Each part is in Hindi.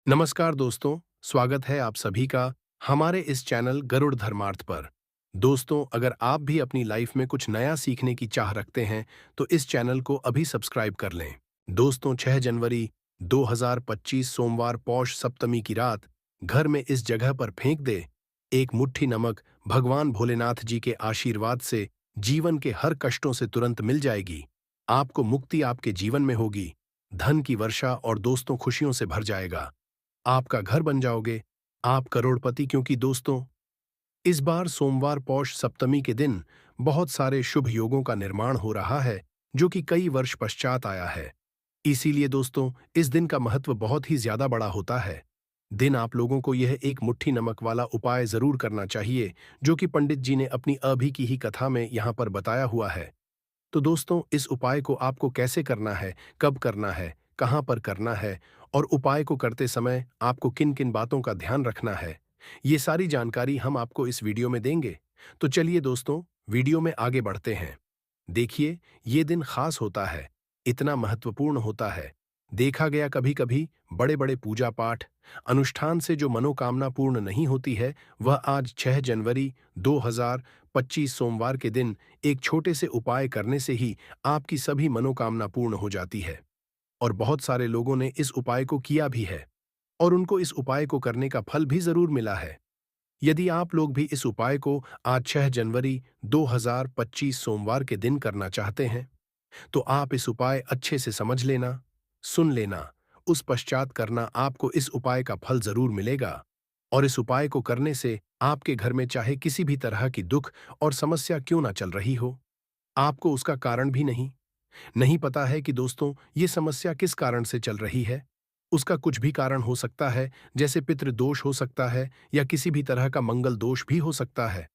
नमस्कार दोस्तों, स्वागत है आप सभी का हमारे इस चैनल गरुड़ धर्मार्थ पर। दोस्तों, अगर आप भी अपनी लाइफ में कुछ नया सीखने की चाह रखते हैं, तो इस चैनल को अभी सब्सक्राइब कर लें। दोस्तों, 6 जनवरी 2025 सोमवार पौष सप्तमी की रात घर में इस जगह पर फेंक दे एक मुट्ठी नमक। भगवान भोलेनाथ जी के आशीर्वाद से जीवन के हर कष्टों से तुरंत मिल जाएगी। आपको मुक्ति आपके जीवन में होगी, धन की वर्षा और दोस्तों खुशियों से भर जाएगा। आपका घर बन जाओगे, आप करोड़पति। क्योंकि दोस्तों, इस बार सोमवार पौष सप्तमी के दिन बहुत सारे शुभ योगों का निर्माण हो रहा है, जो कि कई वर्ष पश्चात आया है। इसीलिए दोस्तों, इस दिन का महत्व बहुत ही ज्यादा बड़ा होता है। दिन आप लोगों को यह एक मुट्ठी नमक वाला उपाय जरूर करना चाहिए, जो कि पंडित जी ने अपनी अभी की ही कथा में यहाँ पर बताया हुआ है। तो दोस्तों, इस उपाय को आपको कैसे करना है, कब करना है, कहाँ पर करना है और उपाय को करते समय आपको किन किन बातों का ध्यान रखना है, ये सारी जानकारी हम आपको इस वीडियो में देंगे। तो चलिए दोस्तों, वीडियो में आगे बढ़ते हैं। देखिए, ये दिन खास होता है, इतना महत्वपूर्ण होता है। देखा गया कभी कभी बड़े बड़े पूजा पाठ अनुष्ठान से जो मनोकामना पूर्ण नहीं होती है, वह आज 6 जनवरी 2025 सोमवार के दिन एक छोटे से उपाय करने से ही आपकी सभी मनोकामना पूर्ण हो जाती है। और बहुत सारे लोगों ने इस उपाय को किया भी है और उनको इस उपाय को करने का फल भी जरूर मिला है। यदि आप लोग भी इस उपाय को आज 6 जनवरी 2025 सोमवार के दिन करना चाहते हैं, तो आप इस उपाय अच्छे से समझ लेना, सुन लेना, उस पश्चात करना। आपको इस उपाय का फल जरूर मिलेगा। और इस उपाय को करने से आपके घर में चाहे किसी भी तरह की दुख और समस्या क्यों ना चल रही हो, आपको उसका कारण भी नहीं नहीं पता है कि दोस्तों, ये समस्या किस कारण से चल रही है। उसका कुछ भी कारण हो सकता है, जैसे पितृ दोष हो सकता है या किसी भी तरह का मंगल दोष भी हो सकता है।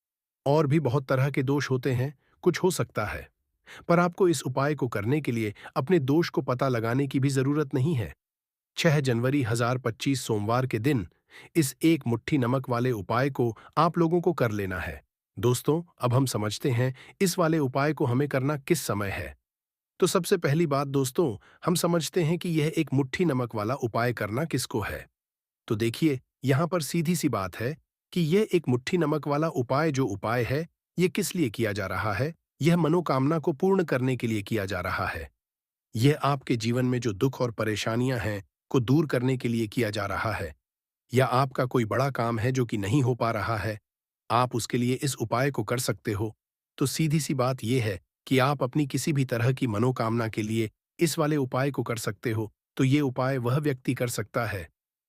और भी बहुत तरह के दोष होते हैं, कुछ हो सकता है। पर आपको इस उपाय को करने के लिए अपने दोष को पता लगाने की भी जरूरत नहीं है। 6 जनवरी 2025 सोमवार के दिन इस एक मुट्ठी नमक वाले उपाय को आप लोगों को कर लेना है। दोस्तों, अब हम समझते हैं इस वाले उपाय को हमें करना किस समय है। तो सबसे पहली बात दोस्तों, हम समझते हैं कि यह एक मुट्ठी नमक वाला उपाय करना किसको है। तो देखिए, यहाँ पर सीधी सी बात है कि यह एक मुट्ठी नमक वाला उपाय जो उपाय है, ये किस लिए किया जा रहा है। यह मनोकामना को पूर्ण करने के लिए किया जा रहा है। यह आपके जीवन में जो दुख और परेशानियां हैं, को दूर करने के लिए किया जा रहा है। या आपका कोई बड़ा काम है जो कि नहीं हो पा रहा है, आप उसके लिए इस उपाय को कर सकते हो। तो सीधी सी बात यह है कि आप अपनी किसी भी तरह की मनोकामना के लिए इस वाले उपाय को कर सकते हो। तो ये उपाय वह व्यक्ति कर सकता है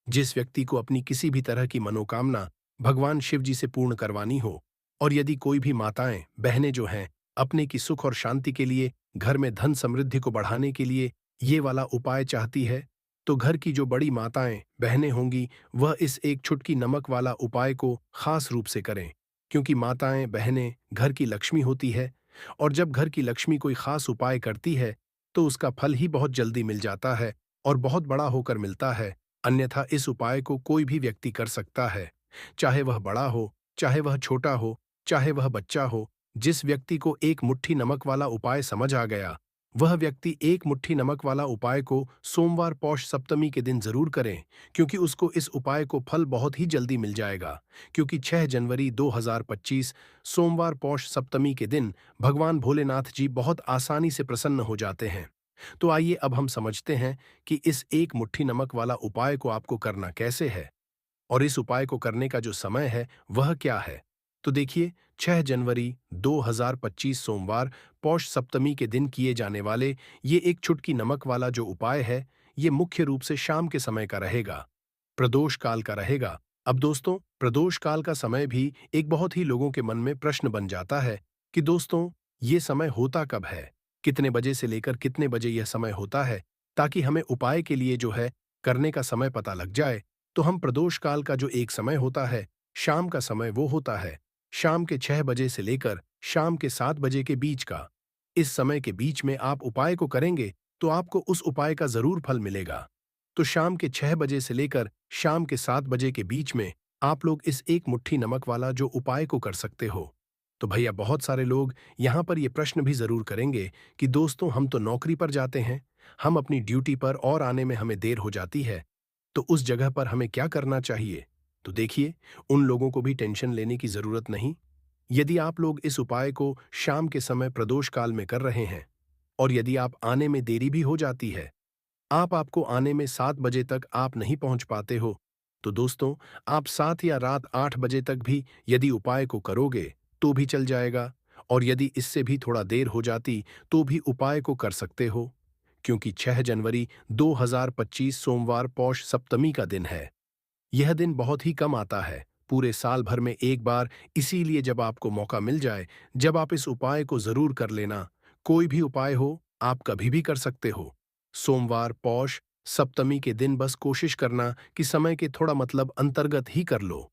जिस व्यक्ति को अपनी किसी भी तरह की मनोकामना भगवान शिव जी से पूर्ण करवानी हो। और यदि कोई भी माताएं बहनें जो हैं, अपने की सुख और शांति के लिए, घर में धन समृद्धि को बढ़ाने के लिए ये वाला उपाय चाहती है, तो घर की जो बड़ी माताएं बहनें होंगी, वह इस एक चुटकी नमक वाला उपाय को खास रूप से करें। क्योंकि माताएं बहनें घर की लक्ष्मी होती है, और जब घर की लक्ष्मी कोई खास उपाय करती है, तो उसका फल ही बहुत जल्दी मिल जाता है और बहुत बड़ा होकर मिलता है। अन्यथा इस उपाय को कोई भी व्यक्ति कर सकता है, चाहे वह बड़ा हो, चाहे वह छोटा हो, चाहे वह बच्चा हो। जिस व्यक्ति को एक मुट्ठी नमक वाला उपाय समझ आ गया, वह व्यक्ति एक मुट्ठी नमक वाला उपाय को सोमवार पौष सप्तमी के दिन जरूर करें, क्योंकि उसको इस उपाय को फल बहुत ही जल्दी मिल जाएगा। क्योंकि 6 जनवरी 2025 सोमवार पौष सप्तमी के दिन भगवान भोलेनाथ जी बहुत आसानी से प्रसन्न हो जाते हैं। तो आइए अब हम समझते हैं कि इस एक मुट्ठी नमक वाला उपाय को आपको करना कैसे है और इस उपाय को करने का जो समय है वह क्या है। तो देखिए, 6 जनवरी 2025 सोमवार पौष सप्तमी के दिन किए जाने वाले ये एक चुटकी नमक वाला जो उपाय है, ये मुख्य रूप से शाम के समय का रहेगा, प्रदोष काल का रहेगा। अब दोस्तों, प्रदोष काल का समय भी एक बहुत ही लोगों के मन में प्रश्न बन जाता है कि दोस्तों, ये समय होता कब है, कितने बजे से लेकर कितने बजे यह समय होता है, ताकि हमें उपाय के लिए जो है करने का समय पता लग जाए। तो हम प्रदोष काल का जो एक समय होता है, शाम का समय, वो होता है शाम के 6 बजे से लेकर शाम के 7 बजे के बीच का। इस समय के बीच में आप उपाय को करेंगे तो आपको उस उपाय का जरूर फल मिलेगा। तो शाम के 6 बजे से लेकर शाम के 7 बजे के बीच में आप लोग इस एक मुट्ठी नमक वाला जो उपाय को कर सकते हो। तो भैया, बहुत सारे लोग यहाँ पर ये प्रश्न भी जरूर करेंगे कि दोस्तों, हम तो नौकरी पर जाते हैं, हम अपनी ड्यूटी पर और आने में हमें देर हो जाती है, तो उस जगह पर हमें क्या करना चाहिए? तो देखिए, उन लोगों को भी टेंशन लेने की जरूरत नहीं। यदि आप लोग इस उपाय को शाम के समय प्रदोष काल में कर रहे हैं और यदि आप आने में देरी भी हो जाती है, आपको आने में 7 बजे तक आप नहीं पहुंच पाते हो, तो दोस्तों, आप 7 या रात 8 बजे तक भी यदि उपाय को करोगे, तो भी चल जाएगा। और यदि इससे भी थोड़ा देर हो जाती, तो भी उपाय को कर सकते हो, क्योंकि 6 जनवरी 2025 सोमवार पौष सप्तमी का दिन है। यह दिन बहुत ही कम आता है, पूरे साल भर में एक बार, इसीलिए जब आपको मौका मिल जाए, जब आप इस उपाय को जरूर कर लेना। कोई भी उपाय हो, आप कभी भी कर सकते हो। सोमवार, पौष, सप्तमी के दिन बस कोशिश करना कि समय के थोड़ा मतलब अंतर्गत ही कर लो।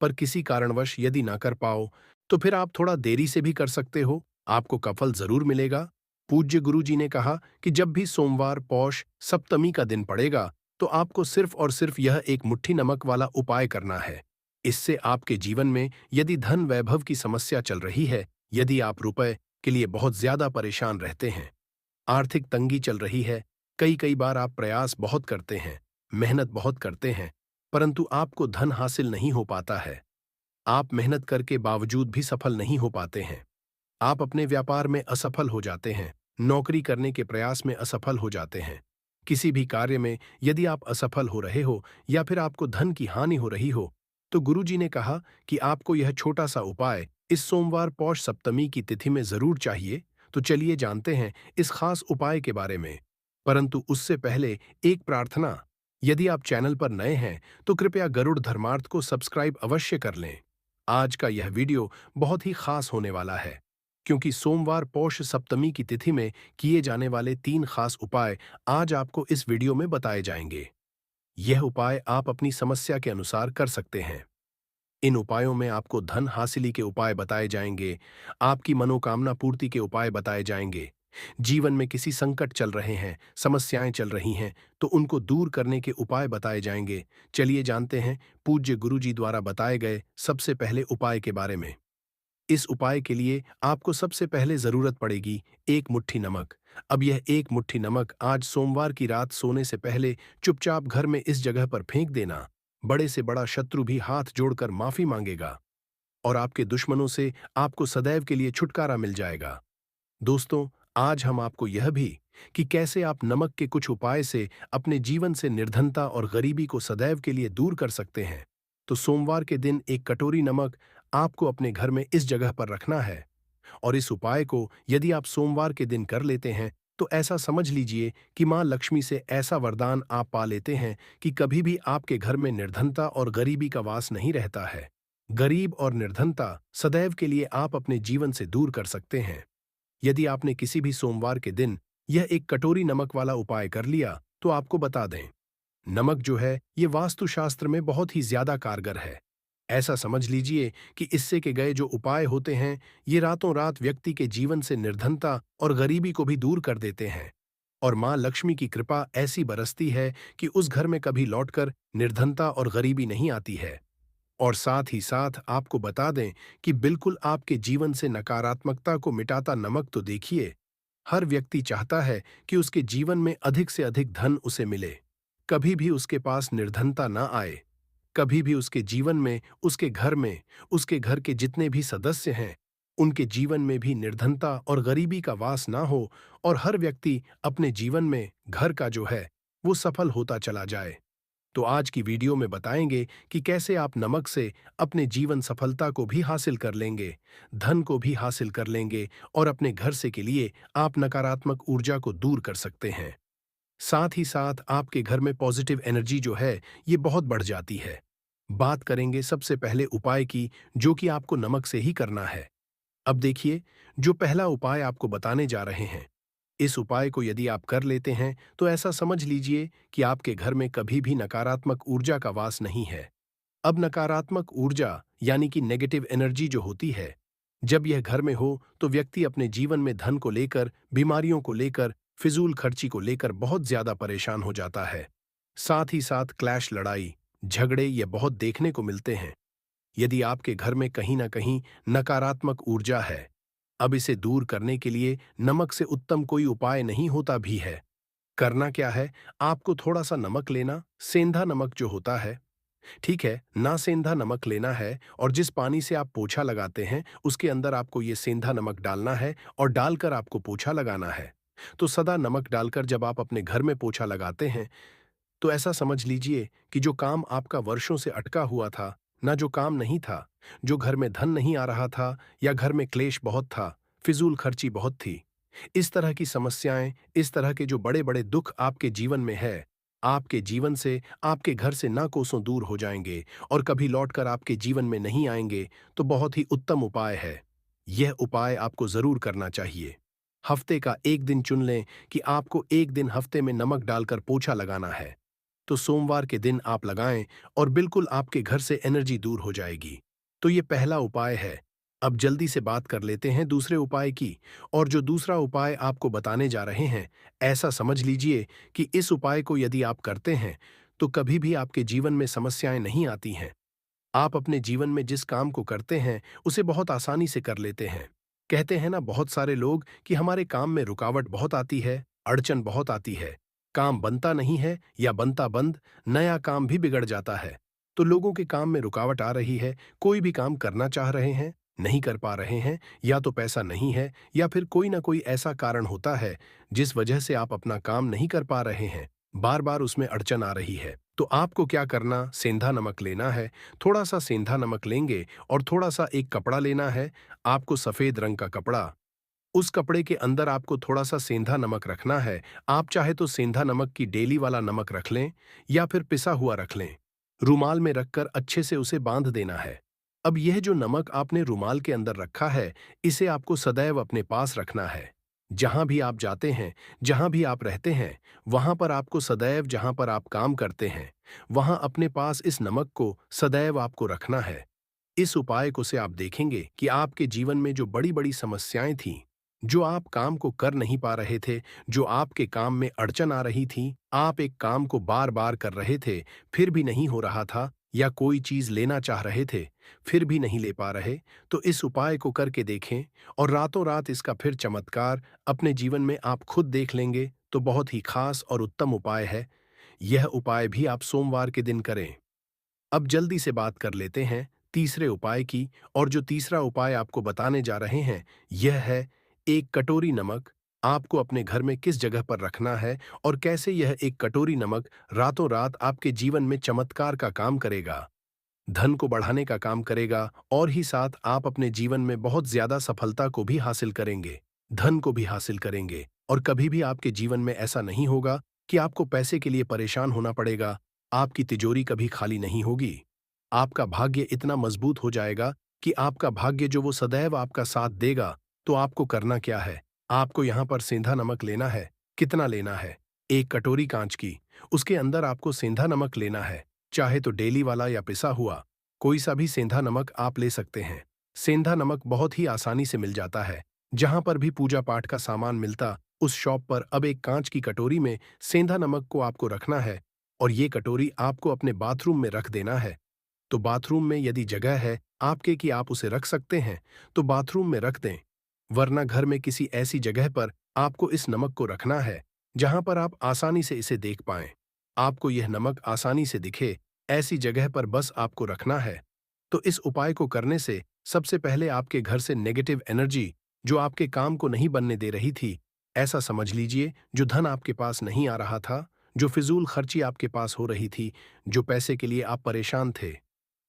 पर किसी कारणवश यदि ना कर पाओ, तो फिर आप थोड़ा देरी से भी कर सकते हो, आपको कफल जरूर मिलेगा। पूज्य गुरु जी ने कहा कि जब भी सोमवार, पौष, सप्तमी का दिन पड़ेगा, तो आपको सिर्फ और सिर्फ यह एक मुट्ठी नमक वाला उपाय करना है। इससे आपके जीवन में यदि धन वैभव की समस्या चल रही है, यदि आप रुपए के लिए बहुत ज्यादा परेशान रहते हैं, आर्थिक तंगी चल रही है, कई कई बार आप प्रयास बहुत करते हैं, मेहनत बहुत करते हैं, परंतु आपको धन हासिल नहीं हो पाता है। आप मेहनत करके बावजूद भी सफल नहीं हो पाते हैं। आप अपने व्यापार में असफल हो जाते हैं, नौकरी करने के प्रयास में असफल हो जाते हैं। किसी भी कार्य में यदि आप असफल हो रहे हो या फिर आपको धन की हानि हो रही हो, तो गुरुजी ने कहा कि आपको यह छोटा सा उपाय इस सोमवार पौष सप्तमी की तिथि में जरूर चाहिए। तो चलिए जानते हैं इस खास उपाय के बारे में। परंतु उससे पहले एक प्रार्थना, यदि आप चैनल पर नए हैं, तो कृपया गरुड़ धर्मार्थ को सब्सक्राइब अवश्य कर लें। आज का यह वीडियो बहुत ही खास होने वाला है, क्योंकि सोमवार पौष सप्तमी की तिथि में किए जाने वाले 3 खास उपाय आज आपको इस वीडियो में बताए जाएंगे। यह उपाय आप अपनी समस्या के अनुसार कर सकते हैं। इन उपायों में आपको धन हासिली के उपाय बताए जाएंगे, आपकी मनोकामना पूर्ति के उपाय बताए जाएंगे। जीवन में किसी संकट चल रहे हैं, समस्याएं चल रही हैं, तो उनको दूर करने के उपाय बताए जाएंगे। चलिए जानते हैं पूज्य गुरु जी द्वारा बताए गए सबसे पहले उपाय के बारे में। इस उपाय के लिए आपको सबसे पहले जरूरत पड़ेगी एक मुट्ठी नमक। अब यह एक मुट्ठी नमक आज सोमवार की रात सोने से पहले चुपचाप घर में इस जगह पर फेंक देना। बड़े से बड़ा शत्रु भी हाथ जोड़कर माफी मांगेगा और आपके दुश्मनों से आपको सदैव के लिए छुटकारा मिल जाएगा। दोस्तों, आज हम आपको यह भी कि कैसे आप नमक के कुछ उपाय से अपने जीवन से निर्धनता और गरीबी को सदैव के लिए दूर कर सकते हैं। तो सोमवार के दिन एक कटोरी नमक आपको अपने घर में इस जगह पर रखना है और इस उपाय को यदि आप सोमवार के दिन कर लेते हैं, तो ऐसा समझ लीजिए कि मां लक्ष्मी से ऐसा वरदान आप पा लेते हैं कि कभी भी आपके घर में निर्धनता और गरीबी का वास नहीं रहता है। गरीब और निर्धनता सदैव के लिए आप अपने जीवन से दूर कर सकते हैं। यदि आपने किसी भी सोमवार के दिन यह एक कटोरी नमक वाला उपाय कर लिया, तो आपको बता दें, नमक जो है ये वास्तुशास्त्र में बहुत ही ज्यादा कारगर है। ऐसा समझ लीजिए कि इससे के गए जो उपाय होते हैं, ये रातों रात व्यक्ति के जीवन से निर्धनता और गरीबी को भी दूर कर देते हैं। और मां लक्ष्मी की कृपा ऐसी बरसती है कि उस घर में कभी लौटकर निर्धनता और गरीबी नहीं आती है। और साथ ही साथ आपको बता दें कि बिल्कुल आपके जीवन से नकारात्मकता को मिटाता नमक तो देखिए, हर व्यक्ति चाहता है कि उसके जीवन में अधिक से अधिक धन उसे मिले, कभी भी उसके पास निर्धनता ना आए, कभी भी उसके जीवन में, उसके घर में, उसके घर के जितने भी सदस्य हैं, उनके जीवन में भी निर्धनता और गरीबी का वास ना हो और हर व्यक्ति अपने जीवन में घर का जो है वो सफल होता चला जाए। तो आज की वीडियो में बताएंगे कि कैसे आप नमक से अपने जीवन सफलता को भी हासिल कर लेंगे, धन को भी हासिल कर लेंगे और अपने घर से के लिए आप नकारात्मक ऊर्जा को दूर कर सकते हैं। साथ ही साथ आपके घर में पॉजिटिव एनर्जी जो है ये बहुत बढ़ जाती है। बात करेंगे सबसे पहले उपाय की, जो कि आपको नमक से ही करना है। अब देखिए, जो पहला उपाय आपको बताने जा रहे हैं, इस उपाय को यदि आप कर लेते हैं, तो ऐसा समझ लीजिए कि आपके घर में कभी भी नकारात्मक ऊर्जा का वास नहीं है। अब नकारात्मक ऊर्जा यानी कि नेगेटिव एनर्जी जो होती है, जब यह घर में हो तो व्यक्ति अपने जीवन में धन को लेकर, बीमारियों को लेकर, फिजूल खर्ची को लेकर बहुत ज्यादा परेशान हो जाता है। साथ ही साथ क्लैश, लड़ाई झगड़े ये बहुत देखने को मिलते हैं। यदि आपके घर में कहीं ना कहीं नकारात्मक ऊर्जा है, अब इसे दूर करने के लिए नमक से उत्तम कोई उपाय नहीं होता भी है। करना क्या है, आपको थोड़ा सा नमक लेना, सेंधा नमक जो होता है, ठीक है, ना सेंधा नमक लेना है और जिस पानी से आप पोछा लगाते हैं, उसके अंदर आपको ये सेंधा नमक डालना है और डालकर आपको पोछा लगाना है। तो सदा नमक डालकर जब आप अपने घर में पोछा लगाते हैं, तो ऐसा समझ लीजिए कि जो काम आपका वर्षों से अटका हुआ था, ना जो काम नहीं था, जो घर में धन नहीं आ रहा था या घर में क्लेश बहुत था, फिजूल खर्ची बहुत थी, इस तरह की समस्याएं, इस तरह के जो बड़े-बड़े दुख आपके जीवन में है, आपके जीवन से, आपके घर से ना कोसों दूर हो जाएंगे और कभी लौटकर आपके जीवन में नहीं आएंगे, तो बहुत ही उत्तम उपाय है। यह उपाय आपको जरूर करना चाहिए। हफ्ते का एक दिन चुन लें कि आपको एक दिन हफ्ते में नमक डालकर पोछा लगाना है। तो सोमवार के दिन आप लगाएं और बिल्कुल आपके घर से एनर्जी दूर हो जाएगी। तो ये पहला उपाय है। अब जल्दी से बात कर लेते हैं दूसरे उपाय की। और जो दूसरा उपाय आपको बताने जा रहे हैं, ऐसा समझ लीजिए कि इस उपाय को यदि आप करते हैं, तो कभी भी आपके जीवन में समस्याएं नहीं आती हैं। आप अपने जीवन में जिस काम को करते हैं, उसे बहुत आसानी से कर लेते हैं। कहते हैं ना बहुत सारे लोग कि हमारे काम में रुकावट बहुत आती है, अड़चन बहुत आती है, काम बनता नहीं है या बनता बंद, नया काम भी बिगड़ जाता है। तो लोगों के काम में रुकावट आ रही है, कोई भी काम करना चाह रहे हैं, नहीं कर पा रहे हैं, या तो पैसा नहीं है या फिर कोई ना कोई ऐसा कारण होता है जिस वजह से आप अपना काम नहीं कर पा रहे हैं, बार बार उसमें अड़चन आ रही है। तो आपको क्या करना, सेंधा नमक लेना है, थोड़ा सा सेंधा नमक लेंगे और थोड़ा सा एक कपड़ा लेना है, आपको सफेद रंग का कपड़ा। उस कपड़े के अंदर आपको थोड़ा सा सेंधा नमक रखना है। आप चाहे तो सेंधा नमक की डेली वाला नमक रख लें या फिर पिसा हुआ रख लें। रुमाल में रखकर अच्छे से उसे बांध देना है। अब यह जो नमक आपने रुमाल के अंदर रखा है, इसे आपको सदैव अपने पास रखना है। जहां भी आप जाते हैं, जहां भी आप रहते हैं, वहां पर आपको सदैव, जहां पर आप काम करते हैं, वहां अपने पास इस नमक को सदैव आपको रखना है। इस उपाय को से आप देखेंगे कि आपके जीवन में जो बड़ी-बड़ी समस्याएं थीं, जो आप काम को कर नहीं पा रहे थे, जो आपके काम में अड़चन आ रही थी, आप एक काम को बार-बार कर रहे थे, फिर भी नहीं हो रहा था, या कोई चीज लेना चाह रहे थे, फिर भी नहीं ले पा रहे, तो इस उपाय को करके देखें और रातों रात इसका फिर चमत्कार अपने जीवन में आप खुद देख लेंगे। तो बहुत ही खास और उत्तम उपाय है। यह उपाय भी आप सोमवार के दिन करें। अब जल्दी से बात कर लेते हैं तीसरे उपाय की। और जो तीसरा उपाय आपको बताने जा रहे हैं, यह है एक कटोरी नमक। आपको अपने घर में किस जगह पर रखना है और कैसे यह एक कटोरी नमक रातों रात आपके जीवन में चमत्कार का काम करेगा, धन को बढ़ाने का काम करेगा, और ही साथ आप अपने जीवन में बहुत ज्यादा सफलता को भी हासिल करेंगे, धन को भी हासिल करेंगे। और कभी भी आपके जीवन में ऐसा नहीं होगा कि आपको पैसे के लिए परेशान होना पड़ेगा। आपकी तिजोरी कभी खाली नहीं होगी। आपका भाग्य इतना मजबूत हो जाएगा कि आपका भाग्य जो वो सदैव आपका साथ देगा। तो आपको करना क्या है, आपको यहाँ पर सेंधा नमक लेना है। कितना लेना है? एक कटोरी कांच की। उसके अंदर आपको सेंधा नमक लेना है, चाहे तो डेली वाला या पिसा हुआ, कोई सा भी सेंधा नमक आप ले सकते हैं। सेंधा नमक बहुत ही आसानी से मिल जाता है। जहां पर भी पूजा पाठ का सामान मिलता, उस शॉप पर अब एक कांच की कटोरी में सेंधा नमक को आपको रखना है और ये कटोरी आपको अपने बाथरूम में रख देना है। तो बाथरूम में यदि जगह है आपके कि आप उसे रख सकते हैं, तो बाथरूम में रख दें। वरना घर में किसी ऐसी जगह पर आपको इस नमक को रखना है जहां पर आप आसानी से इसे देख पाएं। आपको यह नमक आसानी से दिखे, ऐसी जगह पर बस आपको रखना है। तो इस उपाय को करने से सबसे पहले आपके घर से नेगेटिव एनर्जी, जो आपके काम को नहीं बनने दे रही थी, ऐसा समझ लीजिए, जो धन आपके पास नहीं आ रहा था, जो फिजूल खर्ची आपके पास हो रही थी, जो पैसे के लिए आप परेशान थे,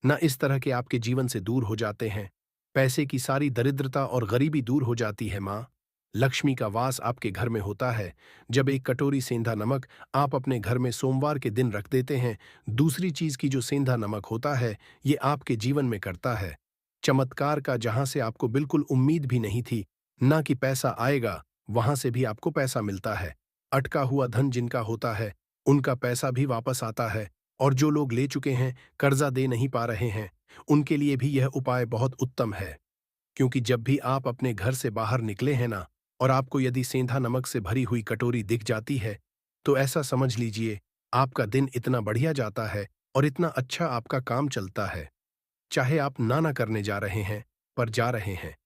न इस तरह के आपके जीवन से दूर हो जाते हैं। पैसे की सारी दरिद्रता और गरीबी दूर हो जाती है माँ। लक्ष्मी का वास आपके घर में होता है जब एक कटोरी सेंधा नमक आप अपने घर में सोमवार के दिन रख देते हैं। दूसरी चीज की जो सेंधा नमक होता है, ये आपके जीवन में करता है चमत्कार का, जहां से आपको बिल्कुल उम्मीद भी नहीं थी ना कि पैसा आएगा, वहां से भी आपको पैसा मिलता है। अटका हुआ धन जिनका होता है, उनका पैसा भी वापस आता है। और जो लोग ले चुके हैं, कर्जा दे नहीं पा रहे हैं, उनके लिए भी यह उपाय बहुत उत्तम है। क्योंकि जब भी आप अपने घर से बाहर निकले हैं ना, और आपको यदि सेंधा नमक से भरी हुई कटोरी दिख जाती है, तो ऐसा समझ लीजिए आपका दिन इतना बढ़िया जाता है और इतना अच्छा आपका काम चलता है। चाहे आप ना करने जा रहे हैं, पर जा रहे हैं,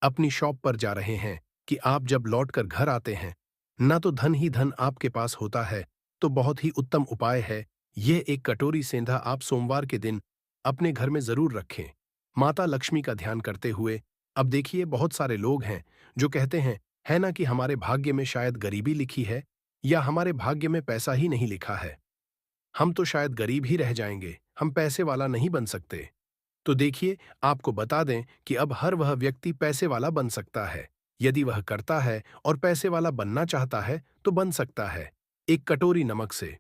अपनी शॉप पर जा रहे हैं, कि आप जब लौटकर घर आते हैं, ना तो धन ही धन आपके पास होता है, तो बहुत ही उत्तम उपाय है, यह एक कटोरी सेंधा आप सोमवार के दिन अपने घर में जरूर रखें, माता लक्ष्मी का ध्यान करते हुए। अब देखिए, बहुत सारे लोग हैं जो कहते हैं, है ना, कि हमारे भाग्य में शायद गरीबी लिखी है, या हमारे भाग्य में पैसा ही नहीं लिखा है, हम तो शायद गरीब ही रह जाएंगे, हम पैसे वाला नहीं बन सकते। तो देखिए, आपको बता दें कि अब हर वह व्यक्ति पैसे वाला बन सकता है, यदि वह करता है और पैसे वाला बनना चाहता है तो बन सकता है, एक कटोरी नमक से।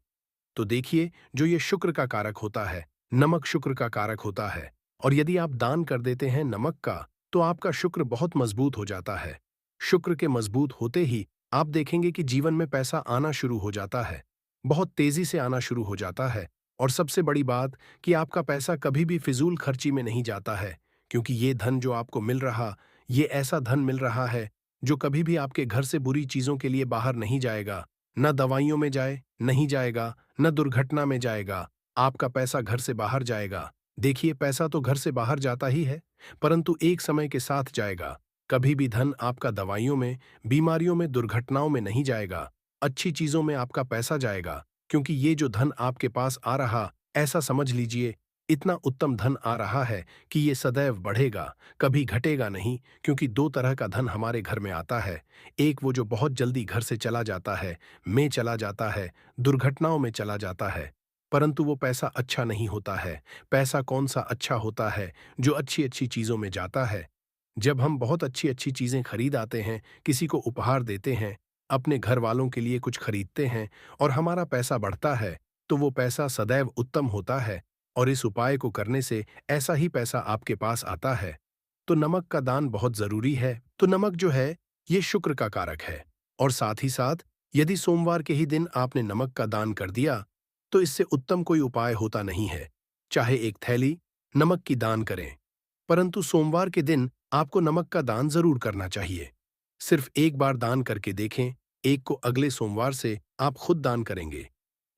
तो देखिए, जो ये शुक्र का कारक होता है, नमक शुक्र का कारक होता है, और यदि आप दान कर देते हैं नमक का, तो आपका शुक्र बहुत मजबूत हो जाता है। शुक्र के मजबूत होते ही आप देखेंगे कि जीवन में पैसा आना शुरू हो जाता है, बहुत तेजी से आना शुरू हो जाता है। और सबसे बड़ी बात, कि आपका पैसा कभी भी फिजूल खर्ची में नहीं जाता है, क्योंकि ये धन जो आपको मिल रहा, ये ऐसा धन मिल रहा है जो कभी भी आपके घर से बुरी चीजों के लिए बाहर नहीं जाएगा, न दवाइयों में जाए नहीं जाएगा, न दुर्घटना में जाएगा, आपका पैसा घर से बाहर जाएगा। देखिए, पैसा तो घर से बाहर जाता ही है, परंतु एक समय के साथ जाएगा। कभी भी धन आपका दवाइयों में, बीमारियों में, दुर्घटनाओं में नहीं जाएगा, अच्छी चीजों में आपका पैसा जाएगा। क्योंकि ये जो धन आपके पास आ रहा, ऐसा समझ लीजिए, इतना उत्तम धन आ रहा है कि ये सदैव बढ़ेगा, कभी घटेगा नहीं। क्योंकि दो तरह का धन हमारे घर में आता है, एक वो जो बहुत जल्दी घर से चला जाता है, में चला जाता है, दुर्घटनाओं में चला जाता है, परंतु वो पैसा अच्छा नहीं होता है। पैसा कौन सा अच्छा होता है? जो अच्छी अच्छी चीजों में जाता है। जब हम बहुत अच्छी अच्छी चीजें खरीद आते हैं, किसी को उपहार देते हैं, अपने घर वालों के लिए कुछ खरीदते हैं, और हमारा पैसा बढ़ता है, तो वो पैसा सदैव उत्तम होता है, और इस उपाय को करने से ऐसा ही पैसा आपके पास आता है। तो नमक का दान बहुत जरूरी है। तो नमक जो है, ये शुक्र का कारक है, और साथ ही साथ यदि सोमवार के ही दिन आपने नमक का दान कर दिया, तो इससे उत्तम कोई उपाय होता नहीं है। चाहे एक थैली नमक की दान करें, परंतु सोमवार के दिन आपको नमक का दान जरूर करना चाहिए। सिर्फ एक बार दान करके देखें, एक को अगले सोमवार से आप खुद दान करेंगे।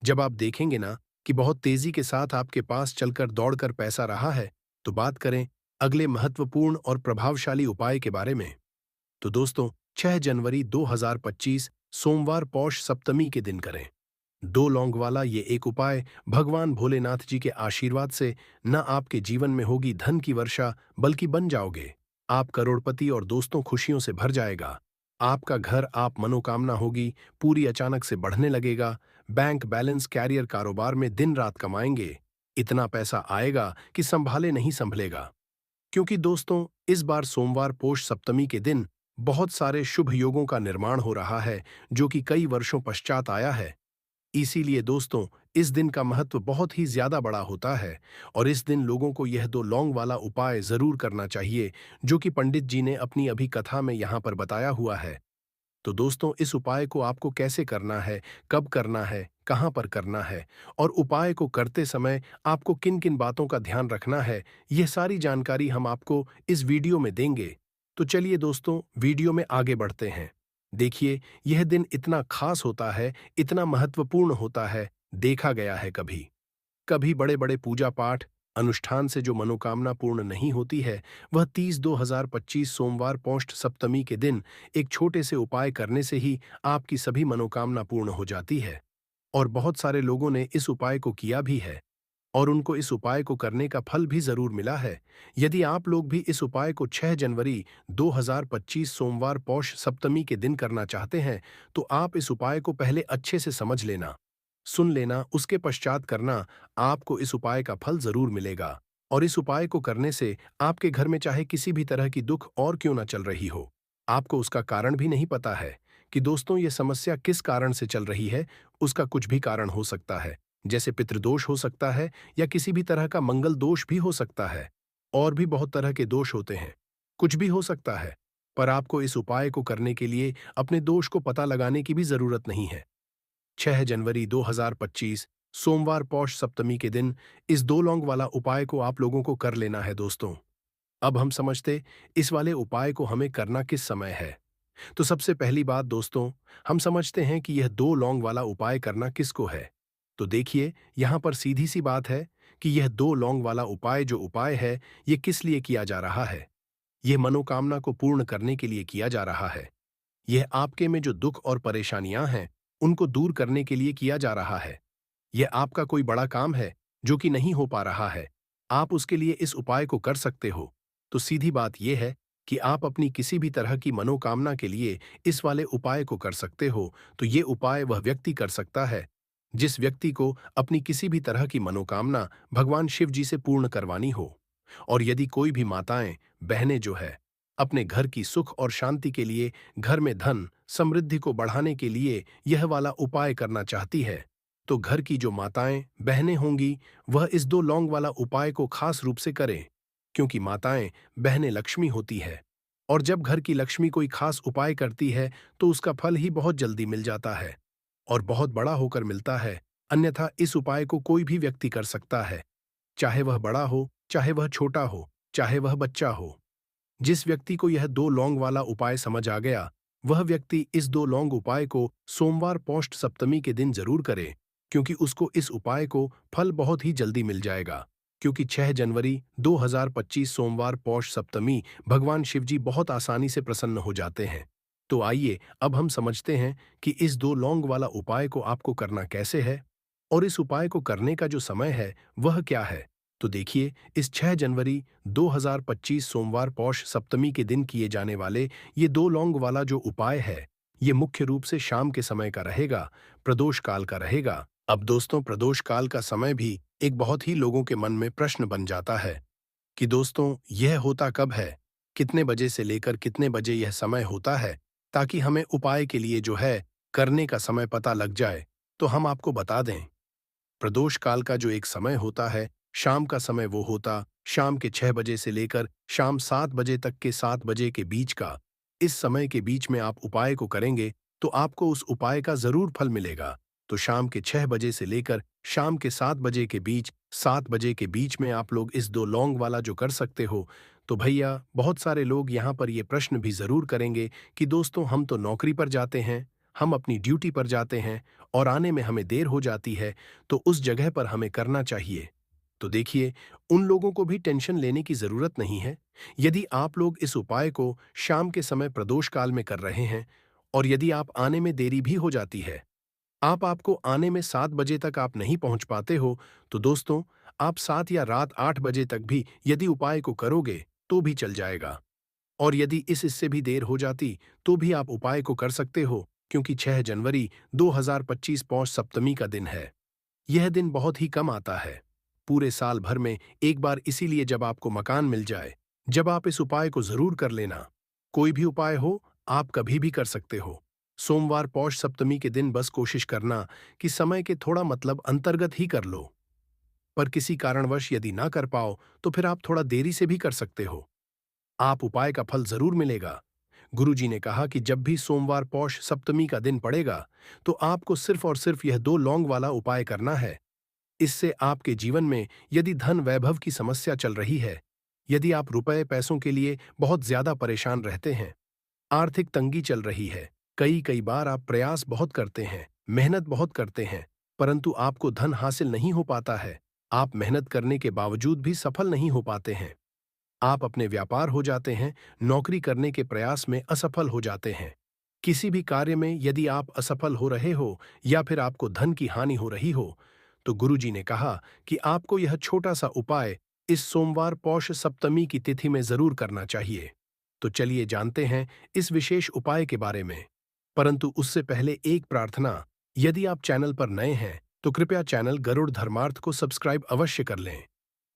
जब आप देखेंगे ना कि बहुत तेजी के साथ आपके पास चलकर दौड़कर पैसा रहा है, तो बात करें अगले महत्वपूर्ण और प्रभावशाली उपाय के बारे में। तो दोस्तों, 6 जनवरी 2025 सोमवार पौष सप्तमी के दिन करें। 2 लौंग वाला ये एक उपाय भगवान भोलेनाथ जी के आशीर्वाद से न आपके जीवन में होगी धन की वर्षा, बल्कि बन जाओगे आप करोड़पति, और दोस्तों खुशियों से भर जाएगा आपका घर। आप मनोकामना होगी पूरी, अचानक से बढ़ने लगेगा, बैंक बैलेंस, कैरियर, कारोबार में दिन रात कमाएंगे, इतना पैसा आएगा कि संभाले नहीं संभलेगा। क्योंकि दोस्तों, इस बार सोमवार पोष सप्तमी के दिन बहुत सारे शुभ योगों का निर्माण हो रहा है, जो कि कई वर्षों पश्चात आया है। इसीलिए दोस्तों, इस दिन का महत्व बहुत ही ज्यादा बड़ा होता है, और इस दिन लोगों को यह 2 लौंग वाला उपाय जरूर करना चाहिए, जो कि पंडित जी ने अपनी अभी कथा में यहाँ पर बताया हुआ है। तो दोस्तों, इस उपाय को आपको कैसे करना है, कब करना है, कहाँ पर करना है, और उपाय को करते समय आपको किन किन बातों का ध्यान रखना है, यह सारी जानकारी हम आपको इस वीडियो में देंगे। तो चलिए दोस्तों, वीडियो में आगे बढ़ते हैं। देखिए, यह दिन इतना खास होता है, इतना महत्वपूर्ण होता है, देखा गया है कभी कभी बड़े बड़े पूजा पाठ अनुष्ठान से जो मनोकामना पूर्ण नहीं होती है, वह 30/2/2025 सोमवार पौष सप्तमी के दिन एक छोटे से उपाय करने से ही आपकी सभी मनोकामना पूर्ण हो जाती है। और बहुत सारे लोगों ने इस उपाय को किया भी है, और उनको इस उपाय को करने का फल भी जरूर मिला है। यदि आप लोग भी इस उपाय को 6 जनवरी 2025 सोमवार पौष सप्तमी के दिन करना चाहते हैं, तो आप इस उपाय को पहले अच्छे से समझ लेना, सुन लेना, उसके पश्चात करना। आपको इस उपाय का फल जरूर मिलेगा, और इस उपाय को करने से आपके घर में चाहे किसी भी तरह की दुख और क्यों ना चल रही हो, आपको उसका कारण भी नहीं पता है कि दोस्तों ये समस्या किस कारण से चल रही है। उसका कुछ भी कारण हो सकता है, जैसे पितृदोष हो सकता है, या किसी भी तरह का मंगल दोष भी हो सकता है, और भी बहुत तरह के दोष होते हैं, कुछ भी हो सकता है। पर आपको इस उपाय को करने के लिए अपने दोष को पता लगाने की भी जरूरत नहीं है। 6 जनवरी 2025 सोमवार पौष सप्तमी के दिन इस 2 लौंग वाला उपाय को आप लोगों को कर लेना है दोस्तों। अब हम समझते इस वाले उपाय को हमें करना किस समय है। तो सबसे पहली बात दोस्तों, हम समझते हैं कि यह 2 लौंग वाला उपाय करना किसको है। तो देखिए, यहाँ पर सीधी सी बात है कि यह 2 लौंग वाला उपाय जो उपाय है, ये किस लिए किया जा रहा है। यह मनोकामना को पूर्ण करने के लिए किया जा रहा है। यह आपके में जो दुख और परेशानियां हैं, उनको दूर करने के लिए किया जा रहा है। यह आपका कोई बड़ा काम है जो कि नहीं हो पा रहा है। आप उसके लिए इस उपाय को कर सकते हो। तो सीधी बात यह है कि आप अपनी किसी भी तरह की मनोकामना के लिए इस वाले उपाय को कर सकते हो। तो ये उपाय वह व्यक्ति कर सकता है जिस व्यक्ति को अपनी किसी भी तरह की मनोकामना भगवान शिव जी से पूर्ण करवानी हो। और यदि कोई भी माताएं, बहनें जो है, अपने घर की सुख और शांति के लिए, घर में धन समृद्धि को बढ़ाने के लिए यह वाला उपाय करना चाहती है, तो घर की जो माताएं, बहनें होंगी, वह इस 2 लौंग वाला उपाय को खास रूप से करें। क्योंकि माताएं, बहनें लक्ष्मी होती है। और जब घर की लक्ष्मी कोई खास उपाय करती है, तो उसका फल ही बहुत जल्दी मिल जाता है और बहुत बड़ा होकर मिलता है। अन्यथा इस उपाय को कोई भी व्यक्ति कर सकता है, चाहे वह बड़ा हो, चाहे वह छोटा हो, चाहे वह बच्चा हो। जिस व्यक्ति को यह 2 लौंग वाला उपाय समझ आ गया, वह व्यक्ति इस 2 लौंग उपाय को सोमवार पौष सप्तमी के दिन जरूर करे, क्योंकि उसको इस उपाय को फल बहुत ही जल्दी मिल जाएगा। क्योंकि 6 जनवरी 2025 सोमवार पौष सप्तमी भगवान शिवजी बहुत आसानी से प्रसन्न हो जाते हैं। तो आइए अब हम समझते हैं कि इस 2 लौंग वाला उपाय को आपको करना कैसे है और इस उपाय को करने का जो समय है वह क्या है। तो देखिए, इस 6 जनवरी 2025 सोमवार पौष सप्तमी के दिन किए जाने वाले ये 2 लौंग वाला जो उपाय है, ये मुख्य रूप से शाम के समय का रहेगा, प्रदोष काल का रहेगा। अब दोस्तों, प्रदोष काल का समय भी एक बहुत ही लोगों के मन में प्रश्न बन जाता है कि दोस्तों यह होता कब है, कितने बजे से लेकर कितने बजे यह समय होता है, ताकि हमें उपाय के लिए जो है करने का समय पता लग जाए। तो हम आपको बता दें, प्रदोष काल का जो एक समय होता है, शाम का समय, वो होता शाम के 6 बजे से लेकर शाम 7 बजे तक के 7 बजे के बीच का। इस समय के बीच में आप उपाय को करेंगे तो आपको उस उपाय का जरूर फल मिलेगा। तो शाम के 6 बजे से लेकर शाम के 7 बजे के बीच, 7 बजे के बीच में आप लोग इस 2 लौंग वाला जो कर सकते हो। तो भैया, बहुत सारे लोग यहाँ पर ये प्रश्न भी जरूर करेंगे कि दोस्तों हम तो नौकरी पर जाते हैं, हम अपनी ड्यूटी पर जाते हैं और आने में हमें देर हो जाती है, तो उस जगह पर हमें करना चाहिए। तो देखिए, उन लोगों को भी टेंशन लेने की जरूरत नहीं है। यदि आप लोग इस उपाय को शाम के समय प्रदोष काल में कर रहे हैं और यदि आप आने में देरी भी हो जाती है, आपको आने में 7 बजे तक आप नहीं पहुंच पाते हो, तो दोस्तों आप 7 या रात 8 बजे तक भी यदि उपाय को करोगे तो भी चल जाएगा। और यदि इससे भी देर हो जाती तो भी आप उपाय को कर सकते हो, क्योंकि 6 जनवरी 2025 पौष सप्तमी का दिन है। यह दिन बहुत ही कम आता है, पूरे साल भर में एक बार। इसीलिए जब आपको मकान मिल जाए, जब आप इस उपाय को जरूर कर लेना। कोई भी उपाय हो, आप कभी भी कर सकते हो। सोमवार पौष सप्तमी के दिन बस कोशिश करना कि समय के थोड़ा मतलब अंतर्गत ही कर लो। पर किसी कारणवश यदि ना कर पाओ तो फिर आप थोड़ा देरी से भी कर सकते हो। आप उपाय का फल जरूर मिलेगा। गुरुजी ने कहा कि जब भी सोमवार पौष सप्तमी का दिन पड़ेगा, तो आपको सिर्फ और सिर्फ यह 2 लौंग वाला उपाय करना है। इससे आपके जीवन में यदि धन वैभव की समस्या चल रही है, यदि आप रुपए पैसों के लिए बहुत ज्यादा परेशान रहते हैं, आर्थिक तंगी चल रही है, कई कई बार आप प्रयास बहुत करते हैं, मेहनत बहुत करते हैं, परंतु आपको धन हासिल नहीं हो पाता है, आप मेहनत करने के बावजूद भी सफल नहीं हो पाते हैं, आप अपने व्यापार हो जाते हैं, नौकरी करने के प्रयास में असफल हो जाते हैं, किसी भी कार्य में यदि आप असफल हो रहे हो या फिर आपको धन की हानि हो रही हो, तो गुरुजी ने कहा कि आपको यह छोटा सा उपाय इस सोमवार पौष सप्तमी की तिथि में जरूर करना चाहिए। तो चलिए जानते हैं इस विशेष उपाय के बारे में। परंतु उससे पहले एक प्रार्थना, यदि आप चैनल पर नए हैं तो कृपया चैनल गरुड़ धर्मार्थ को सब्सक्राइब अवश्य कर लें।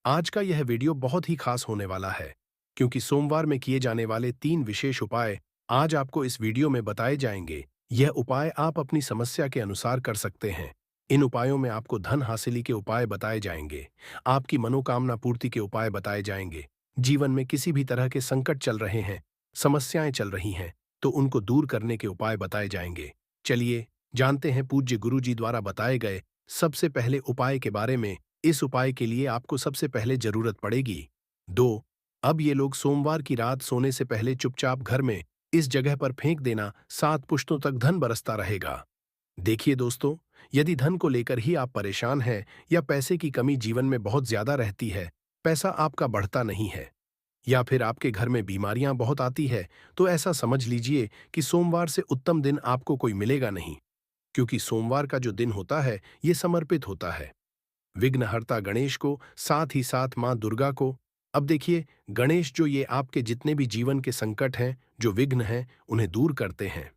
आज का यह वीडियो बहुत ही खास होने वाला है, क्योंकि सोमवार में किए जाने वाले 3 विशेष उपाय आज आपको इस वीडियो में बताए जाएंगे। यह उपाय आप अपनी समस्या के अनुसार कर सकते हैं। इन उपायों में आपको धन हासिली के उपाय बताए जाएंगे, आपकी मनोकामना पूर्ति के उपाय बताए जाएंगे। जीवन में किसी भी तरह के संकट चल रहे हैं, समस्याएं चल रही हैं, तो उनको दूर करने के उपाय बताए जाएंगे। चलिए जानते हैं पूज्य गुरु जी द्वारा बताए गए सबसे पहले उपाय के बारे में। इस उपाय के लिए आपको सबसे पहले जरूरत पड़ेगी 2। अब ये लोग सोमवार की रात सोने से पहले चुपचाप घर में इस जगह पर फेंक देना, 7 पुश्तों तक धन बरसता रहेगा। देखिए दोस्तों, यदि धन को लेकर ही आप परेशान हैं या पैसे की कमी जीवन में बहुत ज्यादा रहती है, पैसा आपका बढ़ता नहीं है, या फिर आपके घर में बीमारियां बहुत आती है, तो ऐसा समझ लीजिए कि सोमवार से उत्तम दिन आपको कोई मिलेगा नहीं, क्योंकि सोमवार का जो दिन होता है ये समर्पित होता है विघ्नहर्ता गणेश को, साथ ही साथ माँ दुर्गा को। अब देखिए, गणेश जो ये आपके जितने भी जीवन के संकट हैं, जो विघ्न हैं, उन्हें दूर करते हैं।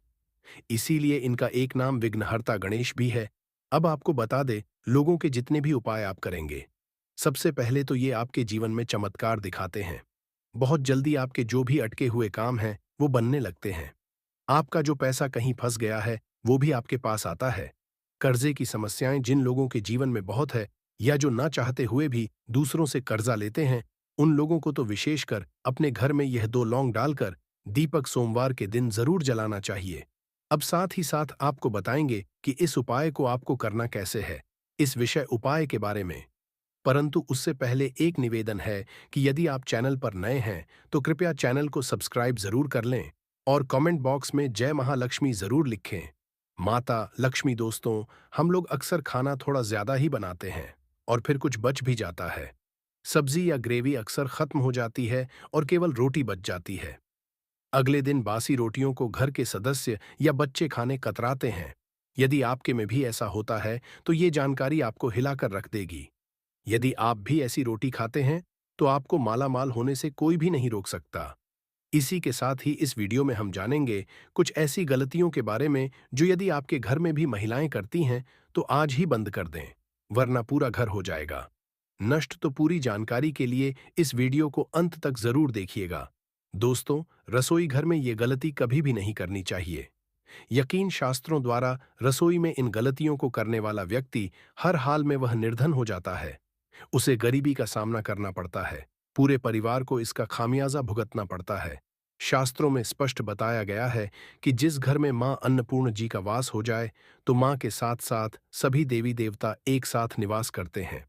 इसीलिए इनका एक नाम विघ्नहर्ता गणेश भी है। अब आपको बता दे, लोगों के जितने भी उपाय आप करेंगे, सबसे पहले तो ये आपके जीवन में चमत्कार दिखाते हैं। बहुत जल्दी आपके जो भी अटके हुए काम हैं, वो बनने लगते हैं। आपका जो पैसा कहीं फंस गया है, वो भी आपके पास आता है। कर्जे की समस्याएं जिन लोगों के जीवन में बहुत है, या जो ना चाहते हुए भी दूसरों से कर्जा लेते हैं, उन लोगों को तो विशेषकर अपने घर में यह 2 लौंग डालकर दीपक सोमवार के दिन जरूर जलाना चाहिए। अब साथ ही साथ आपको बताएंगे कि इस उपाय को आपको करना कैसे है, इस विषय उपाय के बारे में। परंतु उससे पहले एक निवेदन है कि यदि आप चैनल पर नए हैं, तो कृपया चैनल को सब्सक्राइब जरूर कर लें और कमेंट बॉक्स में जय महालक्ष्मी जरूर लिखें। माता लक्ष्मी दोस्तों, हम लोग अक्सर खाना थोड़ा ज्यादा ही बनाते हैं और फिर कुछ बच भी जाता है। सब्जी या ग्रेवी अक्सर खत्म हो जाती है और केवल रोटी बच जाती है। अगले दिन बासी रोटियों को घर के सदस्य या बच्चे खाने कतराते हैं। यदि आपके में भी ऐसा होता है, तो ये जानकारी आपको हिलाकर रख देगी। यदि आप भी ऐसी रोटी खाते हैं, तो आपको मालामाल होने से कोई भी नहीं रोक सकता। इसी के साथ ही इस वीडियो में हम जानेंगे कुछ ऐसी गलतियों के बारे में जो यदि आपके घर में भी महिलाएं करती हैं, तो आज ही बंद कर दें, वरना पूरा घर हो जाएगा नष्ट। तो पूरी जानकारी के लिए इस वीडियो को अंत तक जरूर देखिएगा। दोस्तों, रसोई घर में ये गलती कभी भी नहीं करनी चाहिए। यकीन शास्त्रों द्वारा रसोई में इन गलतियों को करने वाला व्यक्ति हर हाल में वह निर्धन हो जाता है। उसे गरीबी का सामना करना पड़ता है। पूरे परिवार को इसका खामियाजा भुगतना पड़ता है। शास्त्रों में स्पष्ट बताया गया है कि जिस घर में मां अन्नपूर्ण जी का वास हो जाए, तो मां के साथ साथ सभी देवी देवता एक साथ निवास करते हैं।